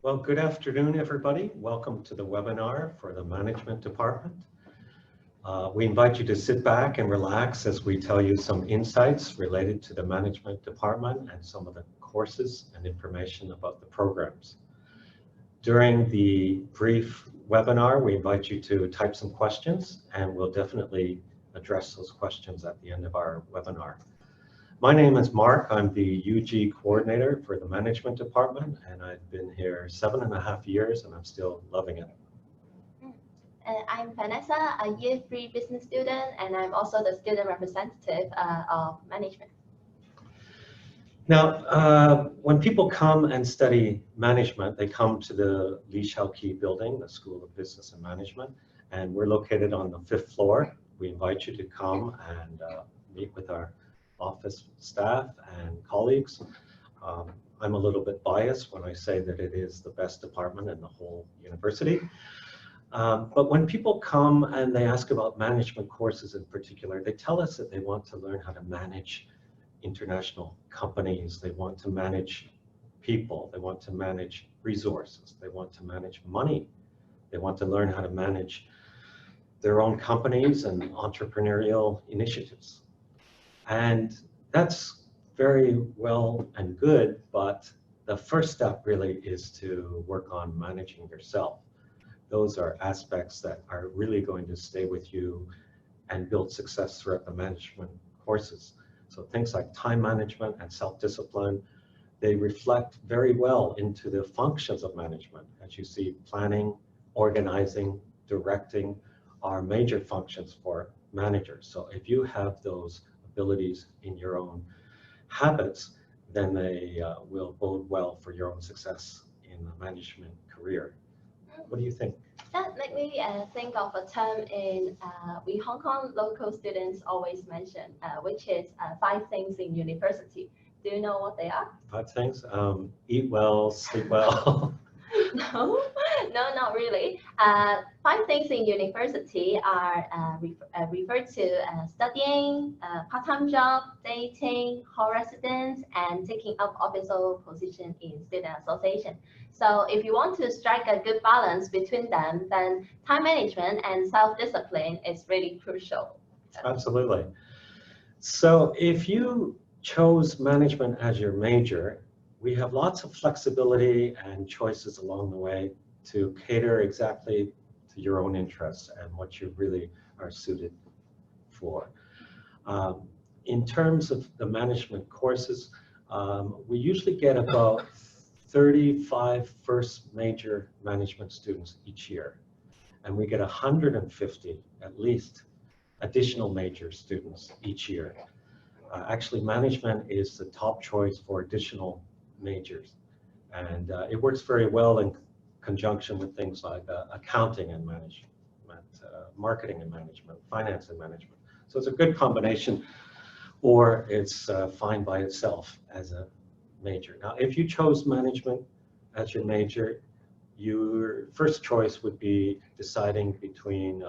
Well, good afternoon, everybody. Welcome to the webinar for the Management Department. We invite you to sit back and relax as we tell you some insights related to the Management Department and some of the courses and information about the programs. During the brief webinar, we invite you to type some questions, and we'll definitely address those questions at the end of our webinar. My name is Mark. I'm the UG coordinator for the Management Department, and I've been here 7.5 years, and I'm still loving it. I'm Vanessa, a Year 3 business student, and I'm also the student representative of management. Now, when people come and study management, they come to the Li Shaoqi building, the School of Business and Management, and we're located on the 5th floor. We invite you to come and meet with our office staff and colleagues. I'm a little bit biased when I say that it is the best department in the whole university. But when people come and they ask about management courses in particular, they tell us that they want to learn how to manage international companies, they want to manage people, they want to manage resources, they want to manage money, they want to learn how to manage their own companies and entrepreneurial initiatives. And that's very well and good, but the first step really is to work on managing yourself. Those are aspects that are really going to stay with you and build success throughout the management courses. So things like time management and self-discipline, they reflect very well into the functions of management. As you see, planning, organizing, directing are major functions for managers. So if you have those abilities in your own habits, then they will bode well for your own success in the management career. What do you think? That makes me think of a term we Hong Kong local students always mention, which is 5 things in university. Do you know what they are? 5 things? Eat well, sleep well. No, not really. 5 things in university are referred to studying, part-time job, dating, hall residence, and taking up official position in student association. So if you want to strike a good balance between them, then time management and self-discipline is really crucial. Absolutely. So if you chose management as your major, we have lots of flexibility and choices along the way to cater exactly to your own interests and what you really are suited for. In terms of the management courses, we usually get about 35 first major management students each year, and we get 150 at least additional major students each year. Actually, management is the top choice for additional majors, and it works very well in conjunction with things like accounting and management, marketing and management, finance and management. So it's a good combination, or it's fine by itself as a major. Now, if you chose management as your major, your first choice would be deciding between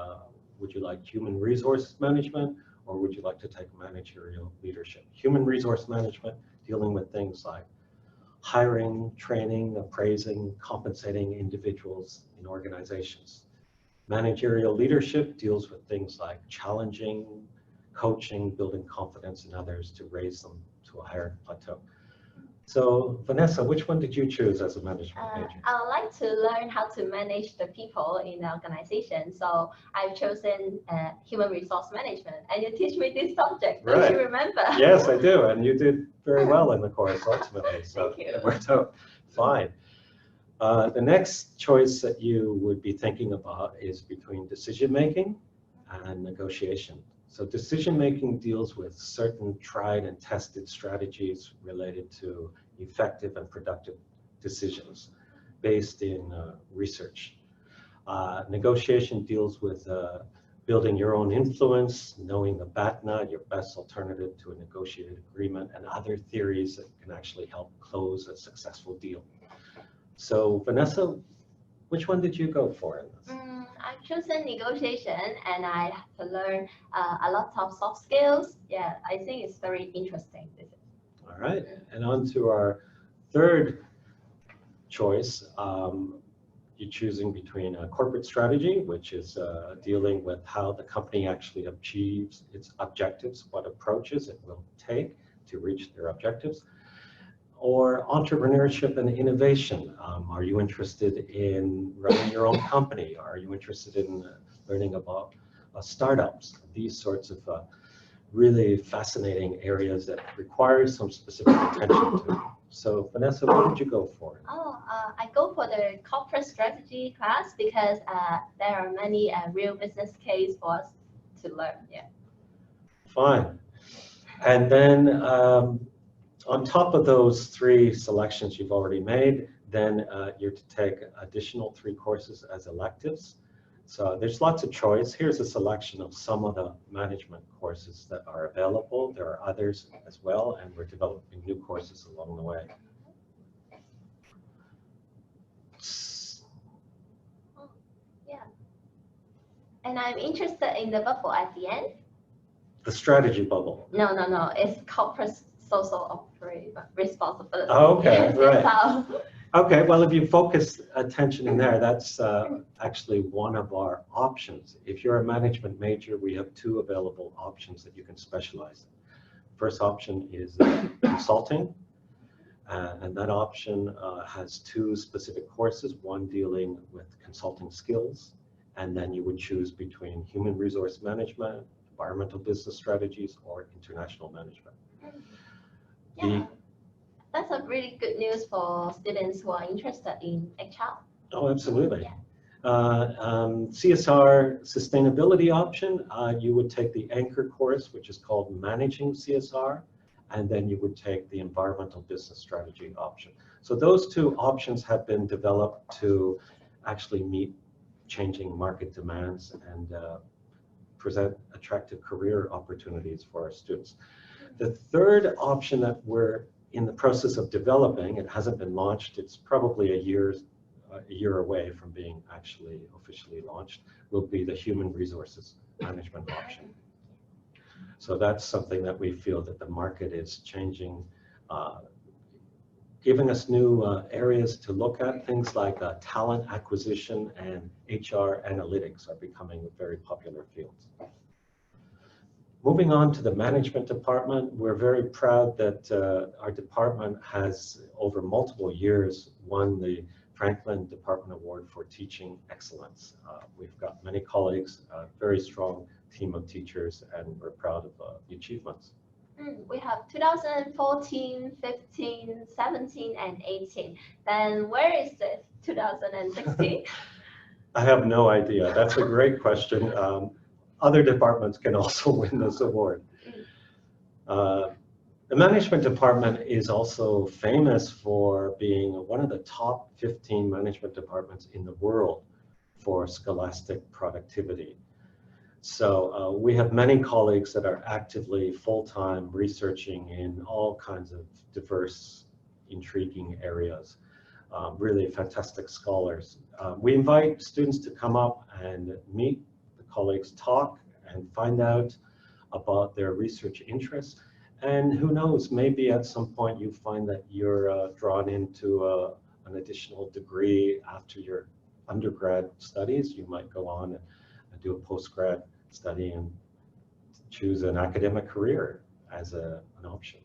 would you like human resource management or would you like to take managerial leadership. Human resource management, dealing with things like hiring, training, appraising, compensating individuals in organizations. Managerial leadership deals with things like challenging, coaching, building confidence in others to raise them to a higher plateau. So Vanessa, which one did you choose as a management major? I would like to learn how to manage the people in the organization. So I've chosen human resource management, and you teach me this subject. Don't Right. you remember? Yes, I do, and you did very well in the course ultimately. So Thank you. It worked out fine. The next choice that you would be thinking about is between decision making and negotiation. So decision making deals with certain tried and tested strategies related to effective and productive decisions based in research. Negotiation deals with building your own influence, knowing the BATNA, your best alternative to a negotiated agreement, and other theories that can actually help close a successful deal. So Vanessa, which one did you go for in this? I've chosen negotiation, and I have to learn a lot of soft skills. Yeah, I think it's very interesting. All right, and on to our third choice, you're choosing between a corporate strategy, which is dealing with how the company actually achieves its objectives, what approaches it will take to reach their objectives, or entrepreneurship and innovation. Are you interested in running your own company? Are you interested in learning about startups? These sorts of really fascinating areas that require some specific attention to. So Vanessa, what did you go for? I go for the corporate strategy class because there are many real business case for us to learn. Yeah. Fine. And then on top of those 3 selections you've already made, then you're to take additional 3 courses as electives. So there's lots of choice. Here's a selection of some of the management courses that are available. There are others as well, and we're developing new courses along the way. Yeah. And I'm interested in the bubble at the end. The strategy bubble. No. It's corporate social responsibility. Oh, okay, right. So, Okay, well, if you focus attention in there, that's actually one of our options. If you're a management major, we have 2 available options that you can specialize in. First option is consulting, and that option has 2 specific courses, one dealing with consulting skills, and then you would choose between human resource management, environmental business strategies, or international management. yeah. That's a really good news for students who are interested in HR. Oh, absolutely. Yeah. CSR sustainability option, you would take the anchor course, which is called Managing CSR, and then you would take the environmental business strategy option. So those 2 options have been developed to actually meet changing market demands and present attractive career opportunities for our students. The third option that we're in the process of developing, it hasn't been launched, it's probably a year away from being actually officially launched, will be the human resources management option. So that's something that we feel that the market is changing, giving us new areas to look at. Things like talent acquisition and HR analytics are becoming very popular fields. Moving on to the management department, we're very proud that our department has, over multiple years, won the Frankland Department Award for Teaching Excellence. We've got many colleagues, a very strong team of teachers, and we're proud of the achievements. We have 2014, 15, 17, and 18. Then where is the 2016? I have no idea. That's a great question. Other departments can also win this award. The management department is also famous for being one of the top 15 management departments in the world for scholastic productivity. So we have many colleagues that are actively full-time researching in all kinds of diverse, intriguing areas. Really fantastic scholars. We invite students to come up and meet colleagues, talk and find out about their research interests, and who knows, maybe at some point you find that you're drawn into an additional degree after your undergrad studies. You might go on and do a postgrad study and choose an academic career as an option.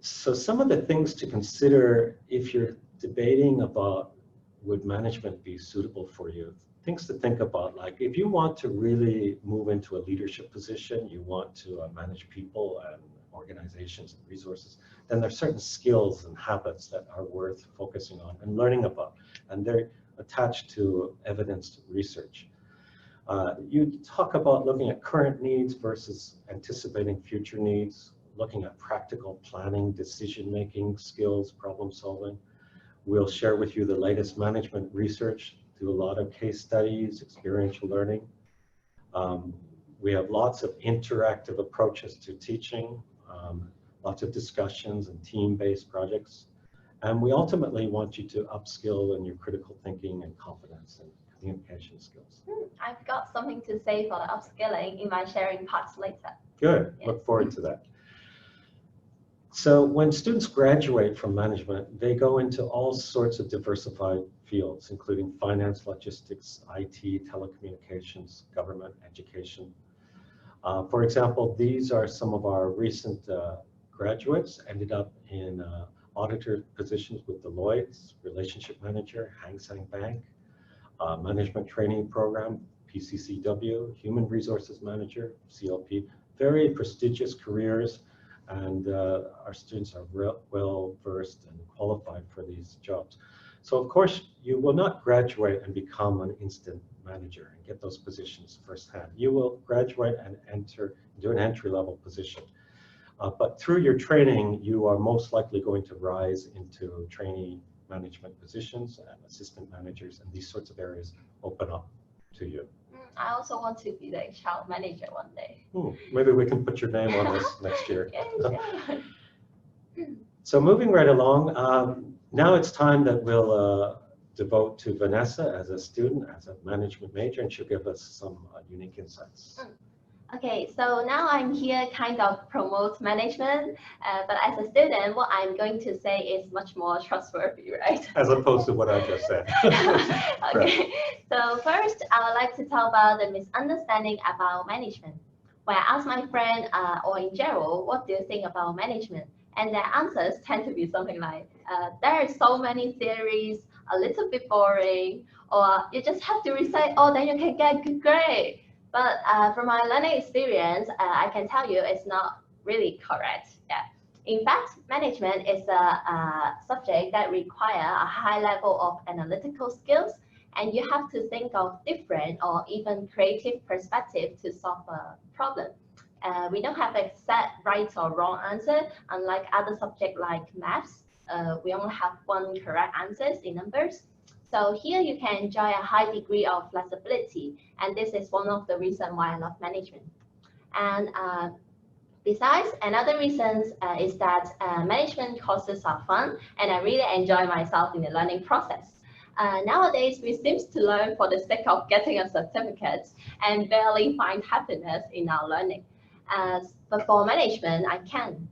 So some of the things to consider if you're debating about would management be suitable for you, things to think about, like if you want to really move into a leadership position, you want to manage people and organizations and resources, then there's certain skills and habits that are worth focusing on and learning about, and they're attached to evidenced research. You talk about looking at current needs versus anticipating future needs, looking at practical planning, decision-making skills, problem solving. We'll share with you the latest management research, do a lot of case studies, experiential learning. We have lots of interactive approaches to teaching, lots of discussions and team-based projects. And we ultimately want you to upskill in your critical thinking and confidence and communication skills. I've got something to say for the upskilling in my sharing parts later. Good, Yes. Look forward to that. So when students graduate from management, they go into all sorts of diversified fields, including finance, logistics, IT, telecommunications, government, education. For example, these are some of our recent graduates ended up in auditor positions with Deloitte, relationship manager, Hang Seng Bank, management training program, PCCW, human resources manager, CLP, very prestigious careers, and our students are well versed and qualified for these jobs. So of course, you will not graduate and become an instant manager and get those positions firsthand. You will graduate and enter into an entry-level position. But through your training, you are most likely going to rise into trainee management positions and assistant managers, and these sorts of areas open up to you. I also want to be the HR manager one day. Maybe we can put your name on this next year. Yeah, sure. So moving right along, now it's time that we'll devote to Vanessa as a student, as a management major, and she'll give us some unique insights. Okay, so now I'm here kind of promote management, but as a student, what I'm going to say is much more trustworthy, right? As opposed to what I just said. Okay, so first, I would like to talk about the misunderstanding about management. When I ask my friend, or in general, what do you think about management? And their answers tend to be something like, there are so many theories, a little bit boring, or you just have to recite, oh, then you can get a good grade. But from my learning experience, I can tell you it's not really correct. Yeah. In fact, management is a subject that requires a high level of analytical skills, and you have to think of different or even creative perspective to solve a problem. We don't have a set right or wrong answer, unlike other subjects like maths. We only have one correct answers in numbers. So here you can enjoy a high degree of flexibility, and this is one of the reasons why I love management. And besides, another reason is that management courses are fun, and I really enjoy myself in the learning process. Nowadays, we seem to learn for the sake of getting a certificate and barely find happiness in our learning. But for management, I can.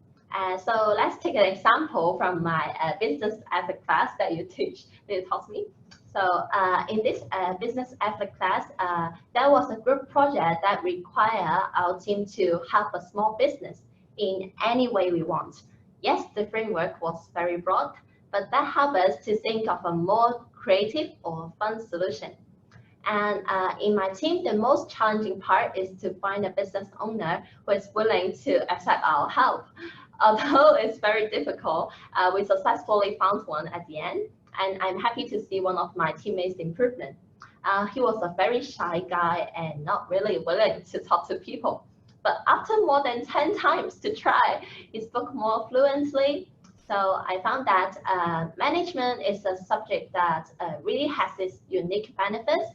So let's take an example from my business ethics class that you taught me. So in this business ethics class, there was a group project that required our team to help a small business in any way we want. Yes, the framework was very broad, but that helped us to think of a more creative or fun solution. And in my team, the most challenging part is to find a business owner who is willing to accept our help. Although it's very difficult, we successfully found one at the end, and I'm happy to see one of my teammates' improvement. He was a very shy guy and not really willing to talk to people. But after more than 10 times to try, he spoke more fluently. So I found that management is a subject that really has its unique benefits,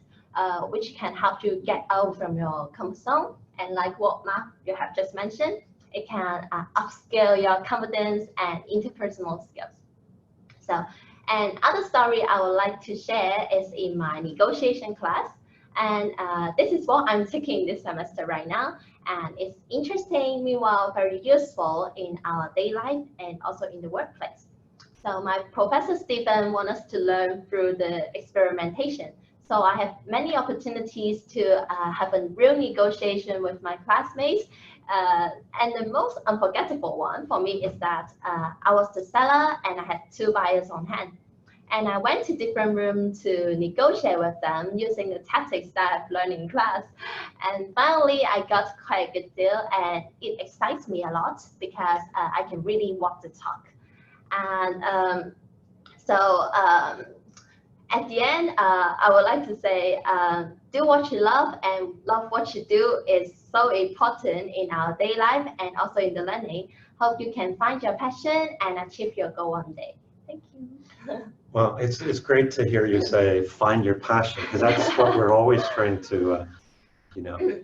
which can help you get out from your comfort zone. And like what Mark, you have just mentioned, it can upscale your confidence and interpersonal skills. So, and other story I would like to share is in my negotiation class. And this is what I'm taking this semester right now. And it's interesting, meanwhile, very useful in our daily life and also in the workplace. So my professor Stephen wants us to learn through the experimentation. So I have many opportunities to have a real negotiation with my classmates. And the most unforgettable one for me is that I was the seller and I had 2 buyers on hand. And I went to different rooms to negotiate with them using the tactics that I've learned in class. And finally, I got quite a good deal, and it excites me a lot because I can really walk the talk. And at the end, I would like to say, do what you love and love what you do is so important in our daily life and also in the learning. Hope you can find your passion and achieve your goal one day. Thank you. Well, it's great to hear you say, find your passion, because that's what we're always trying to,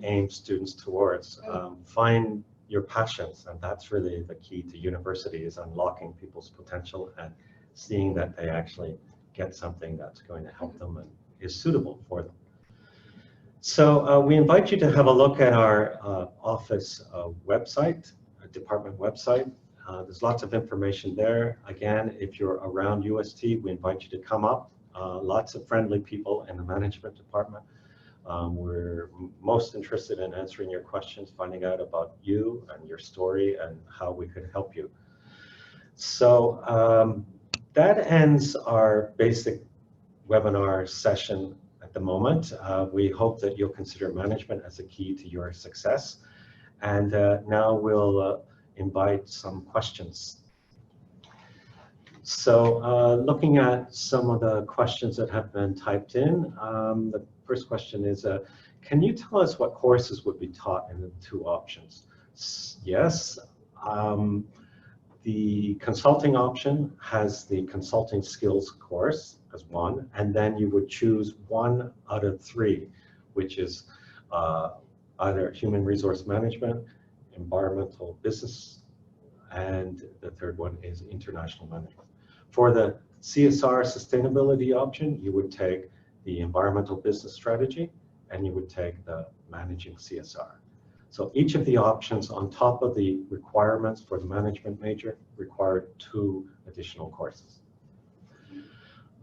aim students towards. Find your passions, and that's really the key to university, is unlocking people's potential and seeing that they actually get something that's going to help them and is suitable for them. So we invite you to have a look at our office website, our department website. There's lots of information there. Again, if you're around UST, we invite you to come up. Lots of friendly people in the management department. We're most interested in answering your questions, finding out about you and your story and how we could help you. So that ends our basic webinar session at the moment. We hope that you'll consider management as a key to your success. And now we'll invite some questions. So looking at some of the questions that have been typed in, the first question is, can you tell us what courses would be taught in the two options? Yes. The consulting option has the consulting skills course as one, and then you would choose one out of three, which is either human resource management, environmental business, and the third one is international management. For the CSR sustainability option, you would take the environmental business strategy, and you would take the managing CSR. So each of the options on top of the requirements for the management major required 2 additional courses.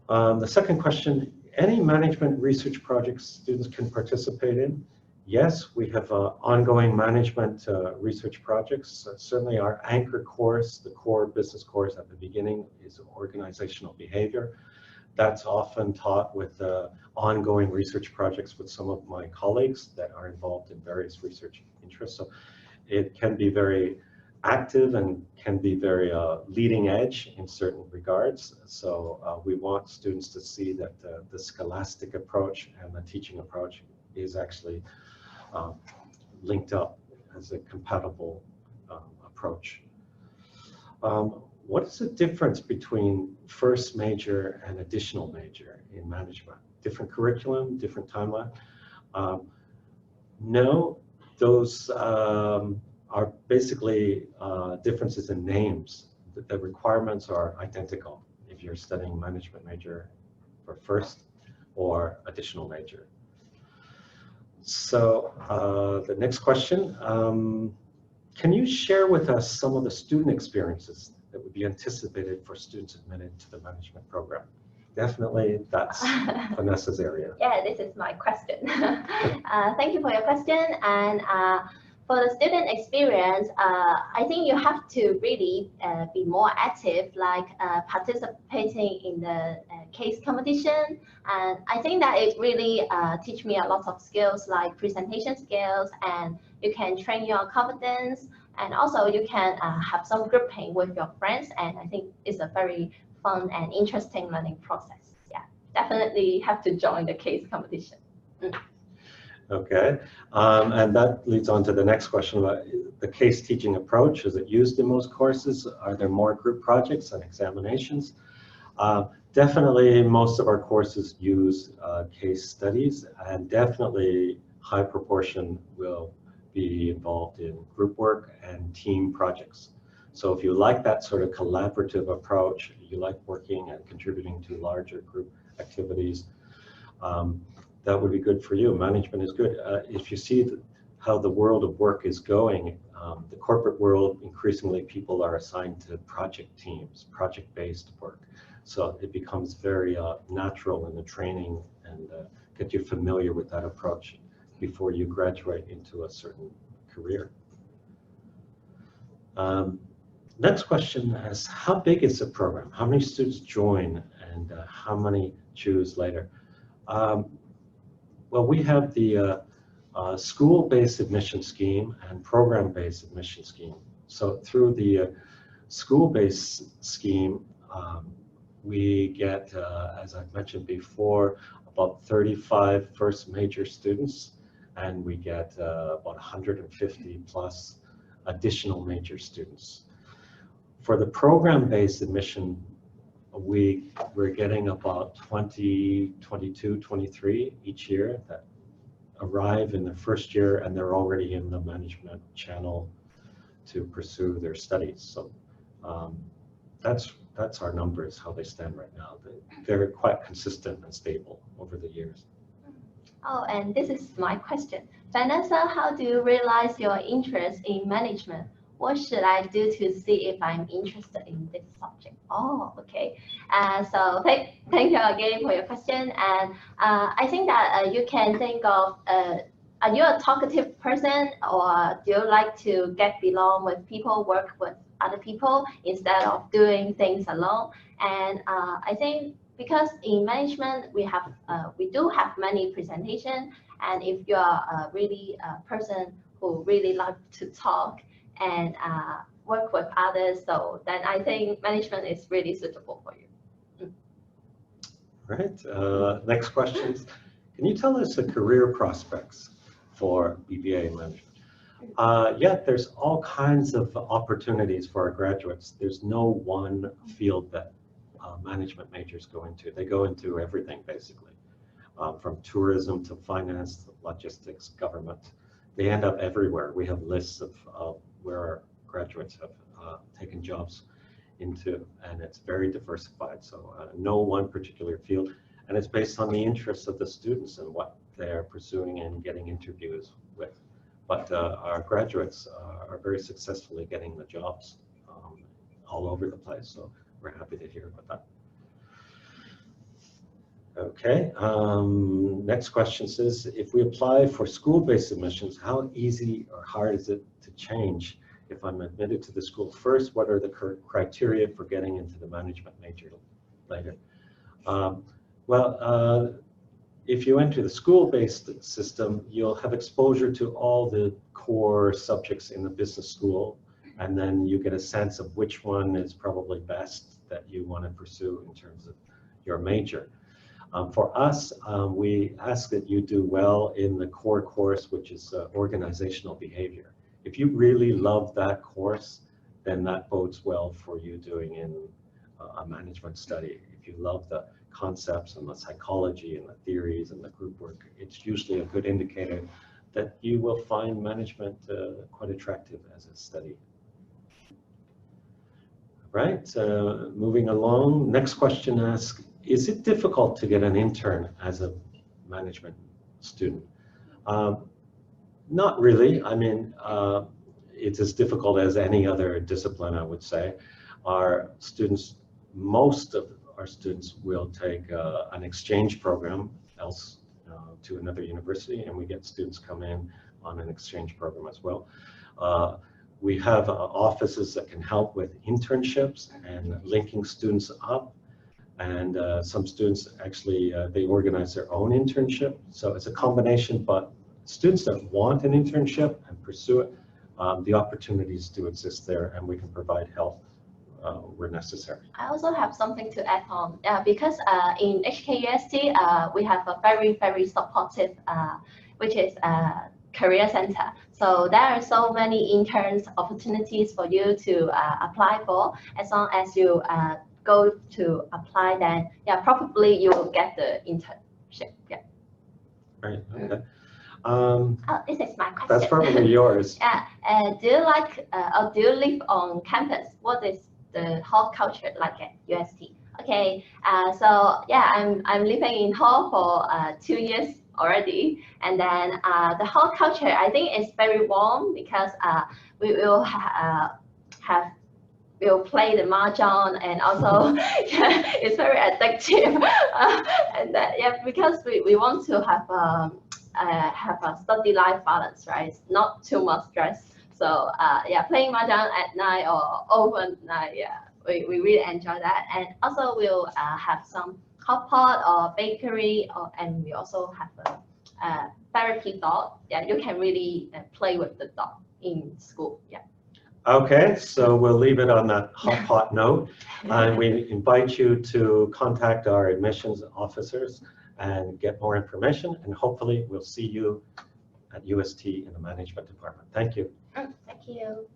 The second question, any management research projects students can participate in? Yes, we have ongoing management research projects. Certainly our anchor course, the core business course at the beginning, is organizational behavior. That's often taught with ongoing research projects with some of my colleagues that are involved in various research interests. So it can be very active and can be very leading edge in certain regards. So we want students to see that the scholastic approach and the teaching approach is actually linked up as a compatible approach. What is the difference between first major and additional major in management? Different curriculum, different timeline? No, those are basically differences in names. The requirements are identical if you're studying management major for first or additional major. So the next question, can you share with us some of the student experiences that would be anticipated for students admitted to the management program? Definitely, that's Vanessa's area. Yeah, this is my question. Thank you for your question. And for the student experience, I think you have to really be more active, like participating in the case competition. And I think that it really teach me a lot of skills like presentation skills, and you can train your confidence, and also you can have some grouping with your friends. And I think it's a very fun and interesting learning process. Yeah, definitely have to join the case competition. Okay, and that leads on to the next question about the case teaching approach. Is it used in most courses? Are there more group projects and examinations? Definitely most of our courses use case studies, and definitely high proportion will be involved in group work and team projects. So if you like that sort of collaborative approach, you like working and contributing to larger group activities, that would be good for you. Management is good. If you see how the world of work is going, the corporate world, increasingly people are assigned to project teams, project-based work. So it becomes very natural in the training and get you familiar with that approach before you graduate into a certain career. Next question is, how big is the program? How many students join, and how many choose later? Well, we have the school-based admission scheme and program-based admission scheme. So through the school-based scheme, we get, as I've mentioned before, about 35 first major students, and we get about 150 plus additional major students. For the program-based admission, we're getting about 20, 22, 23 each year that arrive in their first year, and they're already in the management channel to pursue their studies. So that's our numbers, how they stand right now. They're quite consistent and stable over the years. Oh, and this is my question. Vanessa, how do you realize your interest in management? what should I do to see if I'm interested in this subject? Oh, okay. So thank you again for your question. And I think that you can think of, are you a talkative person, or do you like to get belong with people, work with other people instead of doing things alone? And I think because in management we do have many presentations, and if you are really a person who really like to talk and work with others, so then I think management is really suitable for you. Right. Next question. Can you tell us the career prospects for BBA management? Yeah, there's all kinds of opportunities for our graduates. There's no one field that management majors go into. They go into everything, basically, from tourism to finance, to logistics, government. They end up everywhere. We have lists of where our graduates have taken jobs into, and it's very diversified. So no one particular field, and it's based on the interests of the students and what they're pursuing and getting interviews with. But our graduates are very successfully getting the jobs all over the place. So we're happy to hear about that. Okay, next question says, if we apply for school-based admissions, how easy or hard is it to change if I'm admitted to the school first? What are the criteria for getting into the management major later? If you enter the school-based system, you'll have exposure to all the core subjects in the business school, and then you get a sense of which one is probably best that you want to pursue in terms of your major. For us, we ask that you do well in the core course, which is organizational behavior. If you really love that course, then that bodes well for you doing in a management study. If you love the concepts and the psychology and the theories and the group work, it's usually a good indicator that you will find management quite attractive as a study. Right, moving along, next question asks, is it difficult to get an intern as a management student? Not really. I mean, it's as difficult as any other discipline, I would say. Our students, most of our students will take an exchange program else to another university, and we get students come in on an exchange program as well. We have offices that can help with internships and linking students up. And some students actually, they organize their own internship. So it's a combination, but students that want an internship and pursue it, the opportunities do exist there, and we can provide help where necessary. I also have something to add on, because in HKUST, we have a very, very supportive, which is career center. So there are so many interns opportunities for you to apply for. As long as you go to apply, then yeah, probably you will get the internship. Yeah. Right. Okay. Oh, this is my question. That's probably yours. Yeah. Do you like, or do you live on campus? What is the hall culture like at UST? Okay. So yeah, I'm living in hall for 2 years already, and then the hall culture, I think, is very warm because we will we'll play the mahjong, and also yeah, it's very addictive. And yeah, because we want to have a study life balance, right? Not too much stress. So yeah, playing mahjong at night or overnight, yeah, we really enjoy that. And also we'll have some hot pot or bakery, and we also have a therapy dog. Yeah, you can really play with the dog in school. Yeah. Okay, so we'll leave it on that hot pot note, and we invite you to contact our admissions officers and get more information, and hopefully we'll see you at UST in the management department. Thank you. Thank you.